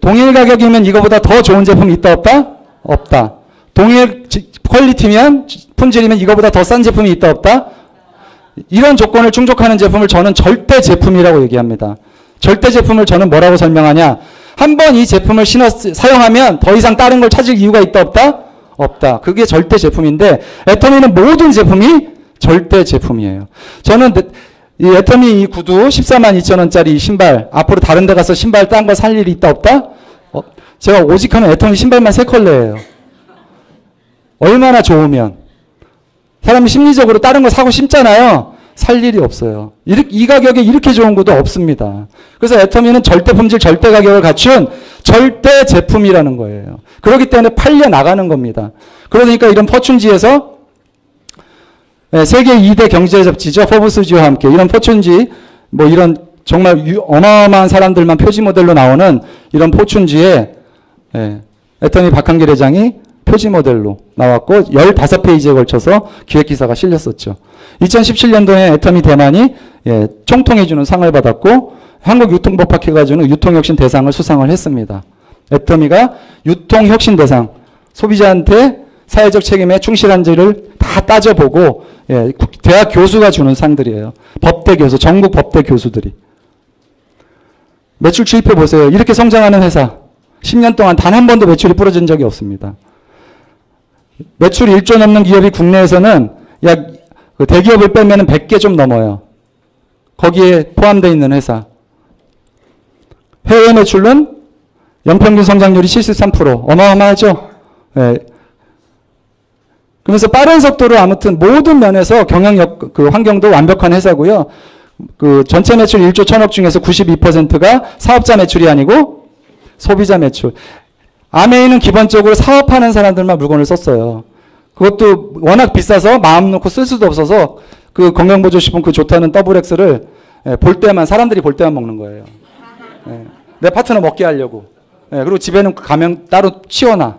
동일 가격이면 이거보다 더 좋은 제품이 있다 없다? 없다. 동일 퀄리티면 품질이면 이거보다 더 싼 제품이 있다 없다? 이런 조건을 충족하는 제품을 저는 절대 제품이라고 얘기합니다. 절대 제품을 저는 뭐라고 설명하냐? 한 번 이 제품을 사용하면 더 이상 다른 걸 찾을 이유가 있다 없다? 없다. 그게 절대 제품인데 애터미는 모든 제품이 절대 제품이에요. 저는 이 애터미 이 구두 142,000원짜리 신발 앞으로 다른 데 가서 신발 딴 거 살 일이 있다 없다? 제가 오직 하면 애터미 신발만 3컬레예요. 얼마나 좋으면. 사람이 심리적으로 다른 거 사고 싶잖아요. 살 일이 없어요. 이 가격에 이렇게 좋은 구두 없습니다. 그래서 애터미는 절대 품질, 절대 가격을 갖춘 절대 제품이라는 거예요. 그렇기 때문에 팔려 나가는 겁니다. 그러니까 이런 포춘지에서 세계 2대 경제 잡지죠. 포브스지와 함께 이런 포춘지, 뭐 이런 정말 어마어마한 사람들만 표지 모델로 나오는 이런 포춘지에 애터미 박한길 회장이 표지 모델로 나왔고 15페이지에 걸쳐서 기획기사가 실렸었죠. 2017년도에 애터미 대만이 총통해주는 상을 받았고 한국유통법학회가 주는 유통혁신 대상을 수상을 했습니다. 애터미가 유통혁신 대상, 소비자한테 사회적 책임에 충실한지를 다 따져보고 대학 교수가 주는 상들이에요. 법대 교수, 전국 법대 교수들이. 매출 주입해 보세요. 이렇게 성장하는 회사 10년 동안 단 한 번도 매출이 부러진 적이 없습니다. 매출이 1조 넘는 기업이 국내에서는 약 대기업을 빼면 100개 좀 넘어요. 거기에 포함되어 있는 회사. 해외 매출은 연평균 성장률이 73%. 어마어마하죠? 그러면서 빠른 속도로 아무튼 모든 면에서 경영력, 그 환경도 완벽한 회사고요. 그 전체 매출 1조 1,000억 중에서 92%가 사업자 매출이 아니고 소비자 매출. 아메이는 기본적으로 사업하는 사람들만 물건을 썼어요. 그것도 워낙 비싸서 마음 놓고 쓸 수도 없어서 그 건강보조식품 그 좋다는 더블엑스를 볼 때만, 사람들이 볼 때만 먹는 거예요. 내 파트너 먹게 하려고. 그리고 집에는 가면 따로 치워놔.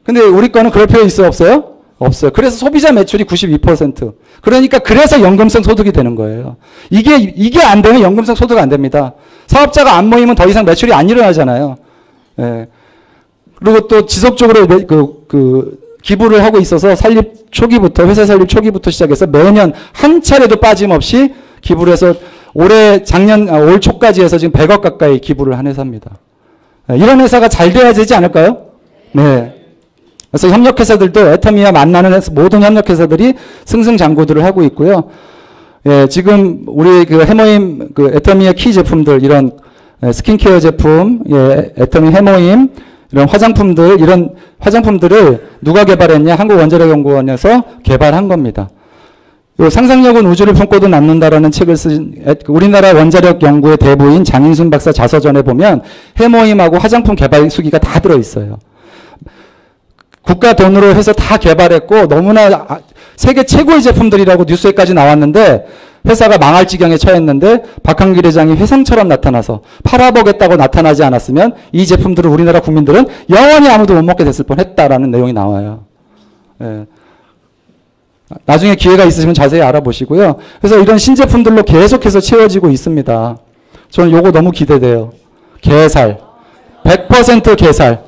근데 우리 거는 그럴 필요 있어요? 없어요? 없어요. 그래서 소비자 매출이 92%. 그러니까 그래서 연금성 소득이 되는 거예요. 이게 안 되면 연금성 소득 안 됩니다. 사업자가 안 모이면 더 이상 매출이 안 일어나잖아요. 그리고 또 지속적으로 기부를 하고 있어서 설립 초기부터, 회사 설립 초기부터 시작해서 매년 한 차례도 빠짐없이 기부를 해서 올 초까지 해서 지금 100억 가까이 기부를 한 회사입니다. 이런 회사가 잘 돼야 되지 않을까요? 네. 그래서 협력회사들도 애터미와 만나는 모든 협력회사들이 승승장구들을 하고 있고요. 지금 우리 그 해모임, 애터미의 키 제품들, 이런 스킨케어 제품, 애터미 해모임, 이런 화장품들을 누가 개발했냐? 한국원자력연구원에서 개발한 겁니다. 상상력은 우주를 품고도 남는다라는 책을 쓴 우리나라 원자력 연구의 대부인 장인순 박사 자서전에 보면 해모임하고 화장품 개발 수기가 다 들어있어요. 국가 돈으로 해서 다 개발했고 너무나 세계 최고의 제품들이라고 뉴스에까지 나왔는데 회사가 망할 지경에 처했는데 박한길 회장이 회상처럼 나타나서 팔아보겠다고 나타나지 않았으면 이 제품들을 우리나라 국민들은 영원히 아무도 못 먹게 됐을 뻔했다라는 내용이 나와요. 나중에 기회가 있으시면 자세히 알아보시고요. 그래서 이런 신제품들로 계속해서 채워지고 있습니다. 저는 요거 너무 기대돼요. 게살. 100% 게살.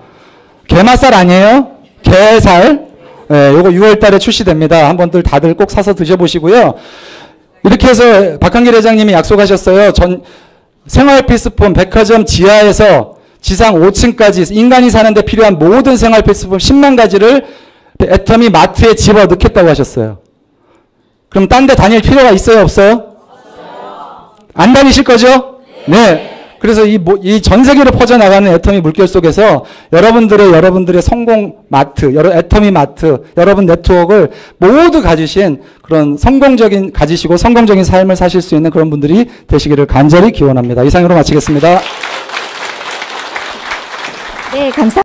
게맛살 아니에요? 게살. 요거 6월 달에 출시됩니다. 한번들 다들 꼭 사서 드셔보시고요. 이렇게 해서 박한길 회장님이 약속하셨어요. 생활 필수품 백화점 지하에서 지상 5층까지 인간이 사는데 필요한 모든 생활 필수품 10만 가지를 애터미 마트에 집어넣겠다고 하셨어요. 그럼 딴 데 다닐 필요가 있어요? 없어요? 없어요. 안 다니실 거죠? 네. 그래서 이 전 세계로 퍼져나가는 애터미 물결 속에서 여러분들의 성공 마트, 애터미 마트, 여러분 네트워크를 모두 가지신 그런 가지시고 성공적인 삶을 사실 수 있는 그런 분들이 되시기를 간절히 기원합니다. 이상으로 마치겠습니다. 네, 감사합니다.